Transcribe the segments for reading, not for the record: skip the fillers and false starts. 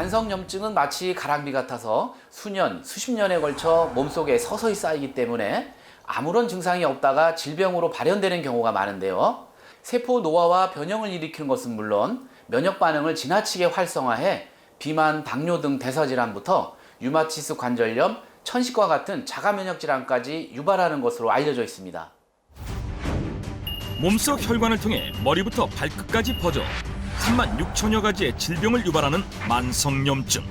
만성염증은 마치 가랑비 같아서 수년, 수십 년에 걸쳐 몸속에 서서히 쌓이기 때문에 아무런 증상이 없다가 질병으로 발현되는 경우가 많은데요. 세포 노화와 변형을 일으키는 것은 물론 면역 반응을 지나치게 활성화해 비만, 당뇨 등 대사질환부터 류마티스 관절염, 천식과 같은 자가 면역 질환까지 유발하는 것으로 알려져 있습니다. 몸속 혈관을 통해 머리부터 발끝까지 퍼져 3만 6천여 가지의 질병을 유발하는 만성염증.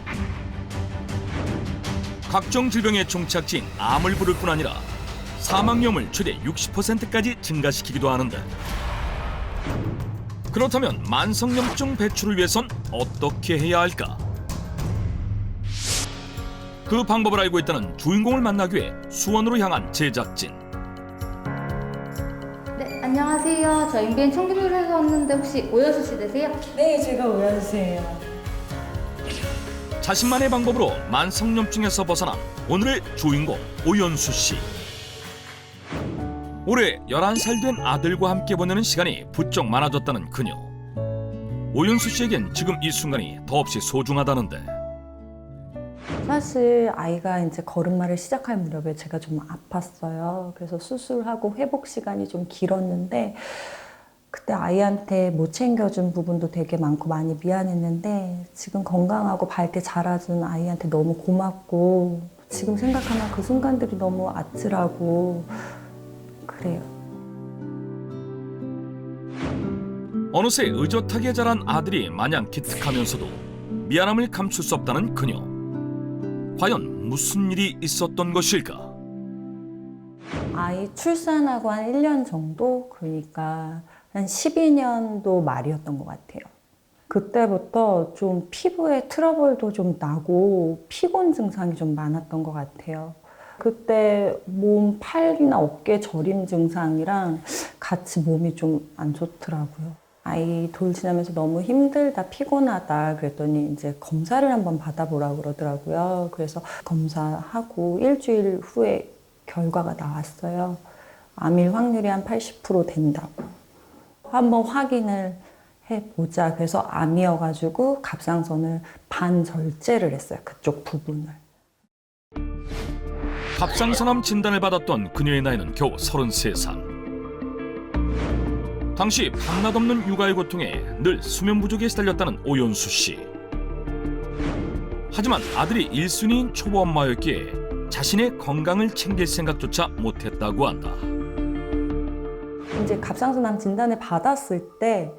각종 질병의 종착지인 암을 부를 뿐 아니라 사망률을 최대 60%까지 증가시키기도 하는데, 그렇다면 만성염증 배출을 위해선 어떻게 해야 할까? 그 방법을 알고 있다는 주인공을 만나기 위해 수원으로 향한 제작진. 네, 안녕하세요. 저 MBN 청기술에서 왔는데 혹시 오연수 씨 되세요? 네, 제가 오연수예요. 자신만의 방법으로 만성염증에서 벗어난 오늘의 주인공 오연수 씨. 올해 11살 된 아들과 함께 보내는 시간이 부쩍 많아졌다는 그녀. 오연수 씨에겐 지금 이 순간이 더없이 소중하다는데, 사실 아이가 이제 걸음마를 시작할 무렵에 제가 좀 아팠어요. 그래서 수술하고 회복 시간이 좀 길었는데 그때 아이한테 못 챙겨준 부분도 되게 많고 많이 미안했는데, 지금 건강하고 밝게 자라준 아이한테 너무 고맙고, 지금 생각하면 그 순간들이 너무 아찔하고 그래요. 어느새 의젓하게 자란 아들이 마냥 기특하면서도 미안함을 감출 수 없다는 그녀. 과연 무슨 일이 있었던 것일까? 아이 출산하고 한 1년 정도, 그러니까 한 12년도 말이었던 것 같아요. 그때부터 좀 피부에 트러블도 좀 나고 피곤 증상이 좀 많았던 것 같아요. 그때 몸 팔이나 어깨 저림 증상이랑 같이 몸이 좀 안 좋더라고요. 아이 돌 지나면서 너무 힘들다, 피곤하다 그랬더니 이제 검사를 한번 받아보라고 그러더라고요. 그래서 검사하고 일주일 후에 결과가 나왔어요. 암일 확률이 한 80% 된다고. 한번 확인을 해보자. 그래서 암이어가지고 갑상선을 반절제를 했어요. 그쪽 부분을. 갑상선암 진단을 받았던 그녀의 나이는 겨우 33살. 당시 밤낮 없는 육아의 고통에 늘 수면 부족에 시달렸다는 오연수 씨. 하지만 아들이 1순위인 초보 엄마였기에 자신의 건강을 챙길 생각조차 못했다고 한다. 이제 갑상선암 진단을 받았을 때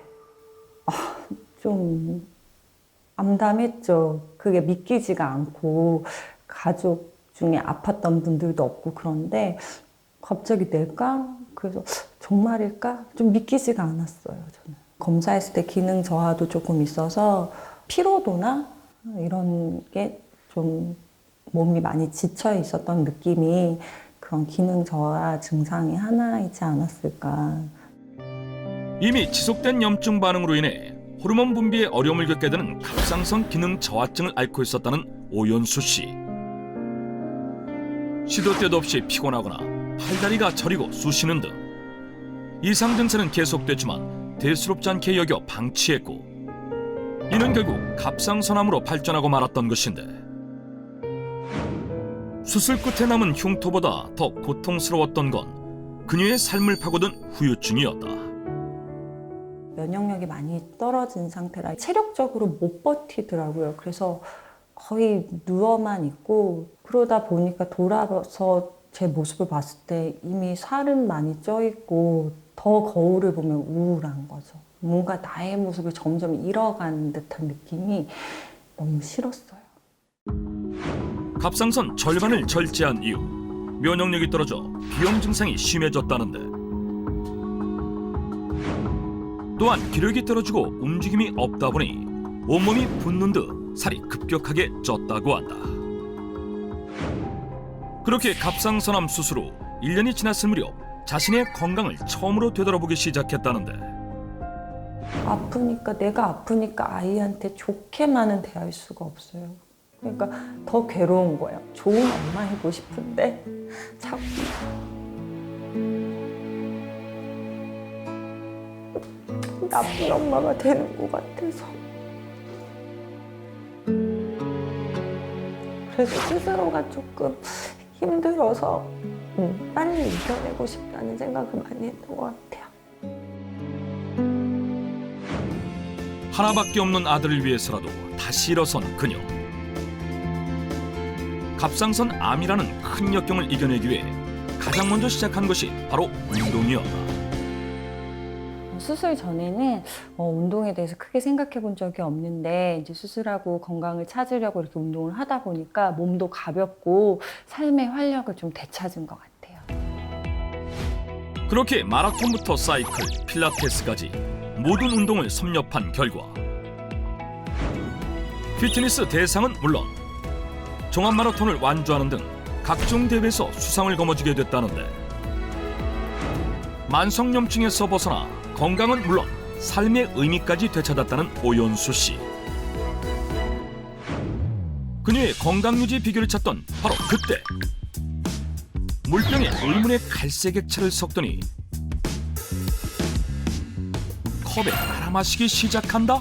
좀 암담했죠. 그게 믿기지가 않고 가족 중에 아팠던 분들도 없고 그런데 갑자기 내가? 그래서 정말일까? 좀 믿기지가 않았어요. 저는 검사했을 때 기능 저하도 조금 있어서 피로도나 이런 게 좀 몸이 많이 지쳐 있었던 느낌이, 그런 기능 저하 증상이 하나이지 않았을까. 이미 지속된 염증 반응으로 인해 호르몬 분비에 어려움을 겪게 되는 갑상선 기능 저하증을 앓고 있었다는 오연수 씨. 시도 때도 없이 피곤하거나 팔다리가 저리고 쑤시는 등 이상 증세는 계속됐지만 대수롭지 않게 여겨 방치했고, 이는 결국 갑상선암으로 발전하고 말았던 것인데, 수술 끝에 남은 흉터보다 더 고통스러웠던 건 그녀의 삶을 파고든 후유증이었다. 면역력이 많이 떨어진 상태라 체력적으로 못 버티더라고요. 그래서 거의 누워만 있고, 그러다 보니까 돌아서 제 모습을 봤을 때 이미 살은 많이 쪄 있고 더 거울을 보면 우울한 거죠. 뭔가 나의 모습을 점점 잃어가는 듯한 느낌이 너무 싫었어요. 갑상선 절반을 절제한 이후 면역력이 떨어져 비염 증상이 심해졌다는데, 또한 기력이 떨어지고 움직임이 없다 보니 온몸이 붓는 듯 살이 급격하게 쪘다고 한다. 그렇게 갑상선암 수술 후 1년이 지났을 무렵 자신의 건강을 처음으로 되돌아보기 시작했다는데, 아프니까, 내가 아프니까 아이한테 좋게만은 대할 수가 없어요. 그러니까 더 괴로운 거예요. 좋은 엄마 해고 싶은데 자꾸 나쁜 엄마가 되는 것 같아서. 그래서 스스로가 조금 힘들어서 빨리 이겨내고 싶다는 생각을 많이 했던 것 같아요. 하나밖에 없는 아들을 위해서라도 다시 일어선 그녀. 갑상선 암이라는 큰 역경을 이겨내기 위해 가장 먼저 시작한 것이 바로 운동이었다. 수술 전에는 운동에 대해서 크게 생각해 본 적이 없는데 이제 수술하고 건강을 찾으려고 이렇게 운동을 하다 보니까 몸도 가볍고 삶의 활력을 좀 되찾은 것 같아요. 그렇게 마라톤부터 사이클, 필라테스까지 모든 운동을 섭렵한 결과 피트니스 대상은 물론 종합마라톤을 완주하는 등 각종 대회에서 수상을 거머쥐게 됐다는데 만성염증에서 벗어나 건강은 물론 삶의 의미까지 되찾았다는 오연수 씨. 그녀의 건강 유지 비결을 찾던 바로 그때 물병에 의문의 갈색 액체를 섞더니 컵에 따라 마시기 시작한다?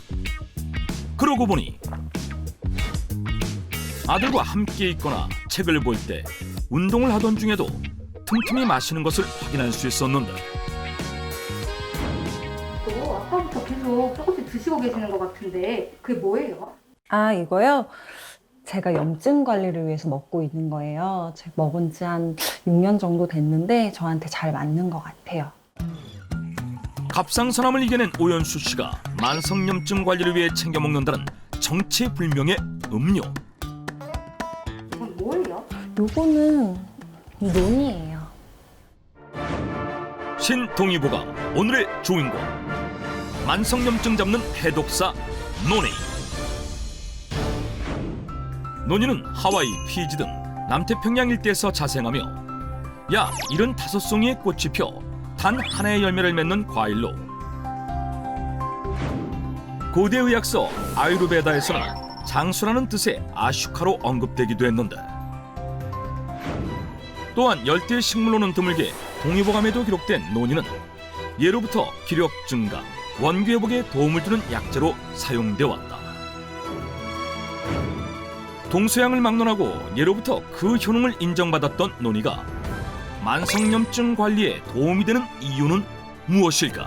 그러고 보니 아들과 함께 있거나 책을 볼 때 운동을 하던 중에도 틈틈이 마시는 것을 확인할 수 있었는데 또 아까부터 계속 조금씩 드시고 계시는 것 같은데 그게 뭐예요? 아, 이거요? 제가 염증 관리를 위해서 먹고 있는 거예요. 제가 먹은 지 한 6년 정도 됐는데 저한테 잘 맞는 것 같아요. 갑상선암을 이겨낸 오연수 씨가 만성염증 관리를 위해 챙겨 먹는다는 정체불명의 음료. 이건 뭐예요? 요거는 논이에요. 신동의보감 오늘의 주인공 만성염증 잡는 해독사 노니. 노니는 하와이, 피지 등 남태평양 일대에서 자생하며 약 75송이의 꽃이 펴 단 하나의 열매를 맺는 과일로 고대 의학서 아유르베다에서는 장수라는 뜻의 아슈카로 언급되기도 했는데 또한 열대 식물로는 드물게 동의보감에도 기록된 노니는 예로부터 기력 증강, 원기 회복에 도움을 주는 약재로 사용돼 왔다. 동서양을 막론하고 예로부터 그 효능을 인정받았던 노니가 만성염증 관리에 도움이 되는 이유는 무엇일까?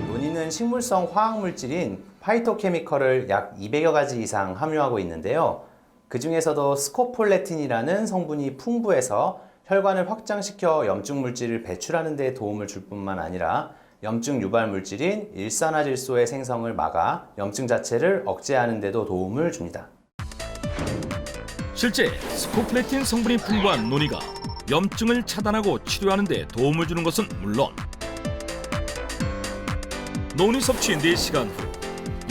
논이는 식물성 화학물질인 파이토케미컬을 약 200여 가지 이상 함유하고 있는데요. 그 중에서도 스코폴레틴이라는 성분이 풍부해서 혈관을 확장시켜 염증 물질을 배출하는 데 도움을 줄 뿐만 아니라 염증 유발 물질인 일산화질소의 생성을 막아 염증 자체를 억제하는 데도 도움을 줍니다. 실제 스코플레틴 성분이 풍부한 노니가 염증을 차단하고 치료하는 데 도움을 주는 것은 물론 노니 섭취 4시간 후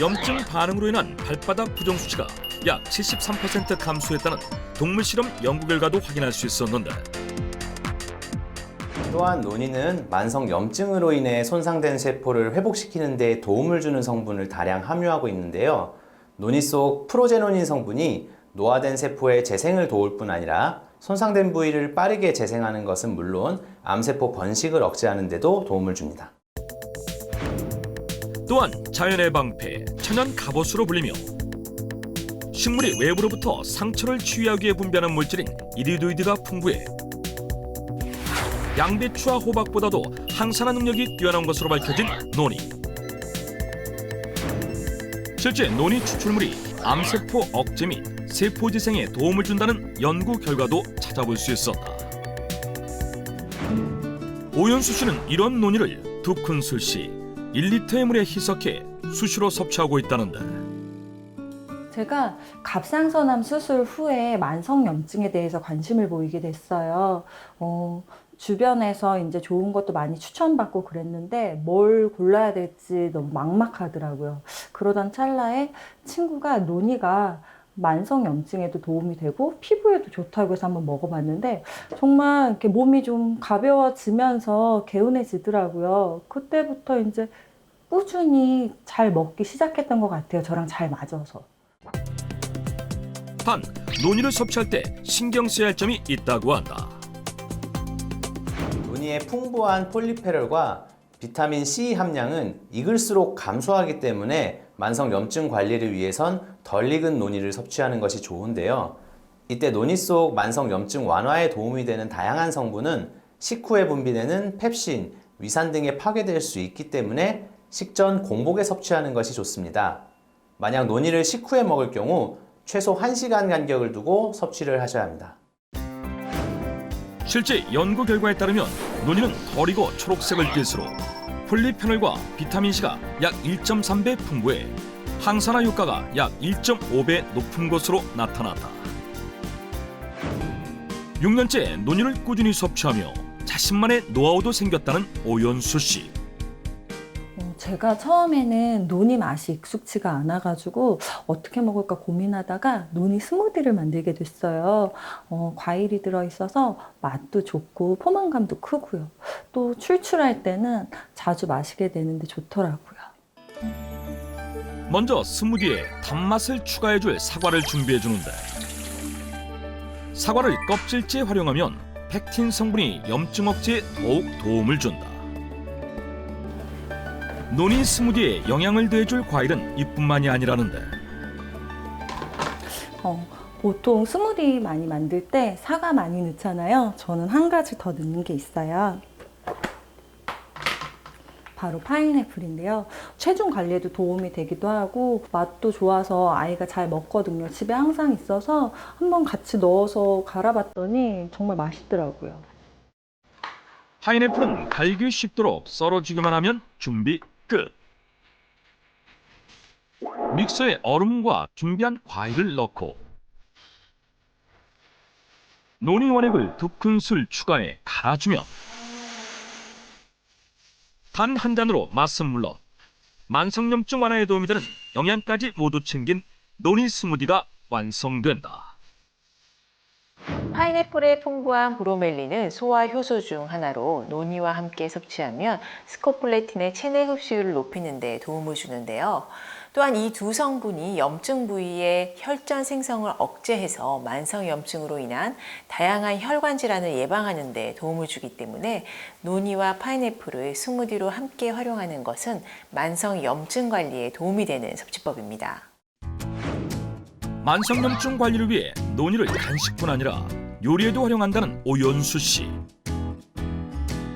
염증 반응으로 인한 발바닥 부종 수치가 약 73% 감소했다는 동물 실험 연구 결과도 확인할 수 있었는데 또한 논이는 만성 염증으로 인해 손상된 세포를 회복시키는 데 도움을 주는 성분을 다량 함유하고 있는데요. 논이 속 프로제노닌 성분이 노화된 세포의 재생을 도울 뿐 아니라 손상된 부위를 빠르게 재생하는 것은 물론 암세포 번식을 억제하는 데도 도움을 줍니다. 또한 자연의 방패, 천연 갑옷으로 불리며 식물이 외부로부터 상처를 치유하기 위해 분비하는 물질인 이리도이드가 풍부해 양배추와 호박보다도 항산화 능력이 뛰어난 것으로 밝혀진 노니. 실제 노니 추출물이 암세포 억제 및 세포 재생에 도움을 준다는 연구 결과도 찾아볼 수 있었다. 오연수 씨는 이런 노니를 2큰술씩 1리터의 물에 희석해 수시로 섭취하고 있다는데 제가 갑상선암 수술 후에 만성염증에 대해서 관심을 보이게 됐어요. 주변에서 이제 좋은 것도 많이 추천받고 그랬는데 뭘 골라야 될지 너무 막막하더라고요. 그러던 찰나에 친구가 노니가 만성염증에도 도움이 되고 피부에도 좋다고 해서 한번 먹어봤는데 정말 이렇게 몸이 좀 가벼워지면서 개운해지더라고요. 그때부터 이제 꾸준히 잘 먹기 시작했던 것 같아요. 저랑 잘 맞아서. 단, 노니를 섭취할 때 신경 써야 할 점이 있다고 한다. 논이의 풍부한 폴리페놀과 비타민 C 함량은 익을수록 감소하기 때문에 만성 염증 관리를 위해선 덜 익은 논이를 섭취하는 것이 좋은데요. 이때 논이 속 만성 염증 완화에 도움이 되는 다양한 성분은 식후에 분비되는 펩신, 위산 등에 파괴될 수 있기 때문에 식전 공복에 섭취하는 것이 좋습니다. 만약 논이를 식후에 먹을 경우 최소 1시간 간격을 두고 섭취를 하셔야 합니다. 실제 연구 결과에 따르면 논이는 덜 익어 초록색을 띨수록 폴리페놀과 비타민C가 약 1.3배 풍부해 항산화 효과가 약 1.5배 높은 것으로 나타났다. 6년째 논이를 꾸준히 섭취하며 자신만의 노하우도 생겼다는 오연수 씨. 제가 처음에는 논이 맛이 익숙지가 않아가지고 어떻게 먹을까 고민하다가 논이 스무디를 만들게 됐어요. 과일이 들어있어서 맛도 좋고 포만감도 크고요. 또 출출할 때는 자주 마시게 되는데 좋더라고요. 먼저 스무디에 단맛을 추가해줄 사과를 준비해주는데 사과를 껍질째 활용하면 펙틴 성분이 염증 억제에 더욱 도움을 준다. 논이 스무디에 영양을 더해줄 과일은 이뿐만이 아니라는데 보통 스무디 많이 만들 때 사과 많이 넣잖아요. 저는 한 가지 더 넣는 게 있어요. 바로 파인애플인데요. 체중 관리에도 도움이 되기도 하고 맛도 좋아서 아이가 잘 먹거든요. 집에 항상 있어서 한번 같이 넣어서 갈아봤더니 정말 맛있더라고요. 파인애플은 갈기 쉽도록 썰어주기만 하면 준비 끝. 믹서에 얼음과 준비한 과일을 넣고 논이 원액을 2큰술 추가해 갈아주면 단 한 잔으로 맛은 물론 만성염증 완화에 도움이 되는 영양까지 모두 챙긴 논이 스무디가 완성된다. 파인애플의 풍부한 브로멜린은 소화 효소 중 하나로 논이와 함께 섭취하면 스코폴레틴의 체내 흡수율을 높이는 데 도움을 주는데요. 또한 이 두 성분이 염증 부위의 혈전 생성을 억제해서 만성 염증으로 인한 다양한 혈관 질환을 예방하는 데 도움을 주기 때문에 논이와 파인애플을 스무디로 함께 활용하는 것은 만성 염증 관리에 도움이 되는 섭취법입니다. 만성염증 관리를 위해 논이를 간식뿐 아니라 요리에도 활용한다는 오연수 씨.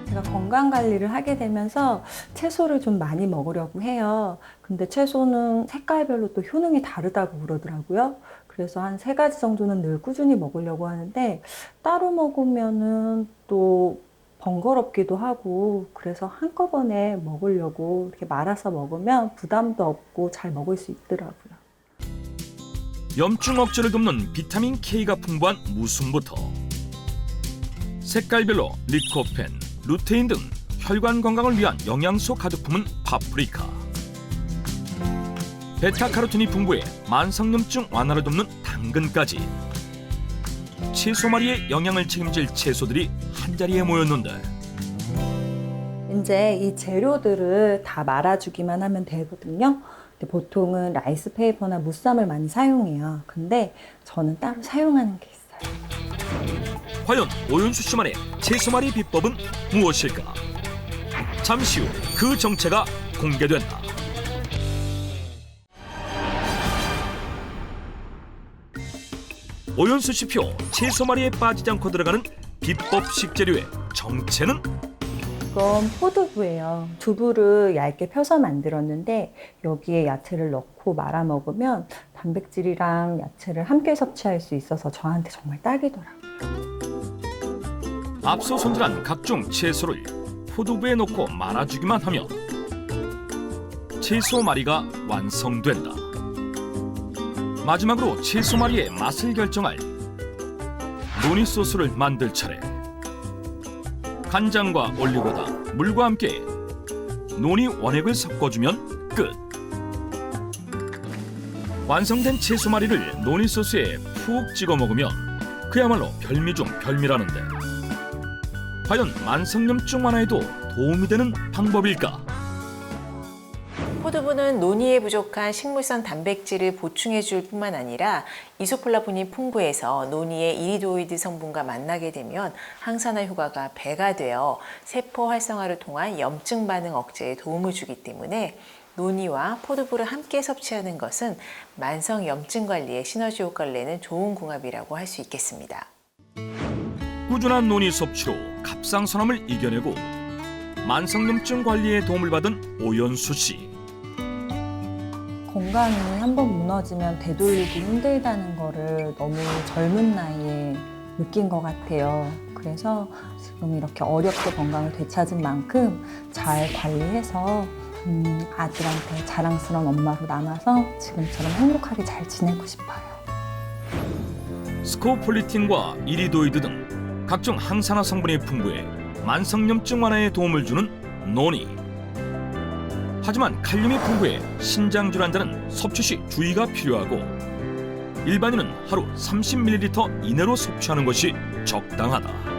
제가 건강 관리를 하게 되면서 채소를 좀 많이 먹으려고 해요. 근데 채소는 색깔별로 또 효능이 다르다고 그러더라고요. 그래서 한 3가지 정도는 늘 꾸준히 먹으려고 하는데 따로 먹으면은 또 번거롭기도 하고 그래서 한꺼번에 먹으려고 이렇게 말아서 먹으면 부담도 없고 잘 먹을 수 있더라고요. 염증 억제를 돕는 비타민 K가 풍부한 무순부터 색깔별로 리코펜, 루테인 등 혈관 건강을 위한 영양소 가득 품은 파프리카, 베타카로틴이 풍부해 만성염증 완화를 돕는 당근까지 채소 마리의 영양을 책임질 채소들이 한자리에 모였는데 이제 이 재료들을 다 말아주기만 하면 되거든요. 근데 보통은 라이스페이퍼나 무쌈을 많이 사용해요. 근데 저는 따로 사용하는 게 있어요. 과연 오연수 씨만의 채소말이 비법은 무엇일까? 잠시 후 그 정체가 공개된다. 오연수 씨표 채소말이에 빠지지 않고 들어가는 비법 식재료의 정체는? 이건 포두부예요. 두부를 얇게 펴서 만들었는데 여기에 야채를 넣고 말아 먹으면 단백질이랑 야채를 함께 섭취할 수 있어서 저한테 정말 딱이더라고요. 앞서 손질한 각종 채소를 포두부에 넣고 말아주기만 하면 채소말이가 완성된다. 마지막으로 채소말이의 맛을 결정할 논이 소스를 만들 차례. 간장과 올리고당, 물과 함께 논이 원액을 섞어주면 끝. 완성된 채소말이를 논이 소스에 푹 찍어 먹으면 그야말로 별미 중 별미라는데 과연 만성염증 완화에도 도움이 되는 방법일까? 포두부는 논이에 부족한 식물성 단백질을 보충해 줄 뿐만 아니라 이소플라본이 풍부해서 논이의 이리도이드 성분과 만나게 되면 항산화 효과가 배가 되어 세포 활성화를 통한 염증 반응 억제에 도움을 주기 때문에 노니와 포도부를 함께 섭취하는 것은 만성 염증 관리에 시너지 효과를 내는 좋은 궁합이라고 할 수 있겠습니다. 꾸준한 노니 섭취로 갑상선암을 이겨내고 만성염증 관리에 도움을 받은 오연수 씨. 건강이 한번 무너지면 되돌리기 힘들다는 거를 너무 젊은 나이에 느낀 것 같아요. 그래서 지금 이렇게 어렵게 건강을 되찾은 만큼 잘 관리해서 아들한테 자랑스러운 엄마로 남아서 지금처럼 행복하게 잘 지내고 싶어요. 스코폴리틴과 이리도이드 등 각종 항산화 성분이 풍부해 만성염증 완화에 도움을 주는 노니. 하지만 칼륨이 풍부해 신장 질환자는 섭취 시 주의가 필요하고 일반인은 하루 30ml 이내로 섭취하는 것이 적당하다.